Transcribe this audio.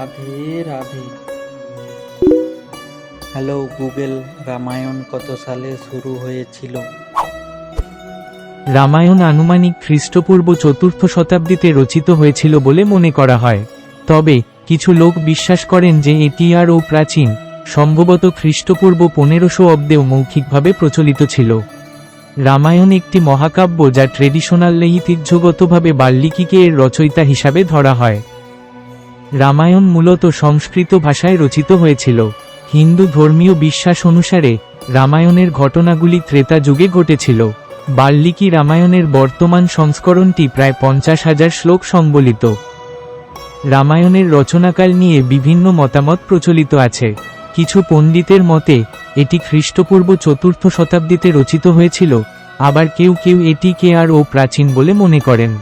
Radhe Radhe. Hello Google, Ramayana কত সালে শুরু হয়েছিল? রামায়ণ আনুমানিক খ্রিস্টপূর্ব 4র্থ শতাব্দীতে রচিত হয়েছিল বলে মনে করা হয়। তবে কিছু লোক বিশ্বাস করেন যে এটি আরও প্রাচীন, সম্ভবত খ্রিস্টপূর্ব 1500 অব্দেও মৌখিকভাবে প্রচলিত ছিল। রামায়ণ একটি মহাকাব্য যা ট্রেডিশনাল ঐতিহ্যগতভাবে বাল্মীকিকে এর রচয়িতা হিসাবে ধরা হয়। রামায়ণ মূলত সংস্কৃত ভাষায় রচিত হয়েছিল। হিন্দু ধর্মীয় বিশ্বাস অনুসারে রামায়ণের ঘটনাগুলি ত্রেতা যুগে ঘটেছিল। বাল্মীকি রামায়ণের বর্তমান সংস্করণটি প্রায় 50,000 শ্লোক সংবলিত। রামায়ণের রচনাকাল নিয়ে বিভিন্ন মতামত প্রচলিত আছে। কিছু পণ্ডিতের মতে এটি খ্রিস্টপূর্ব 4র্থ শতাব্দীতে রচিত হয়েছিল, আবার কেউ কেউ এটিকে আরও প্রাচীন বলে মনে করেন।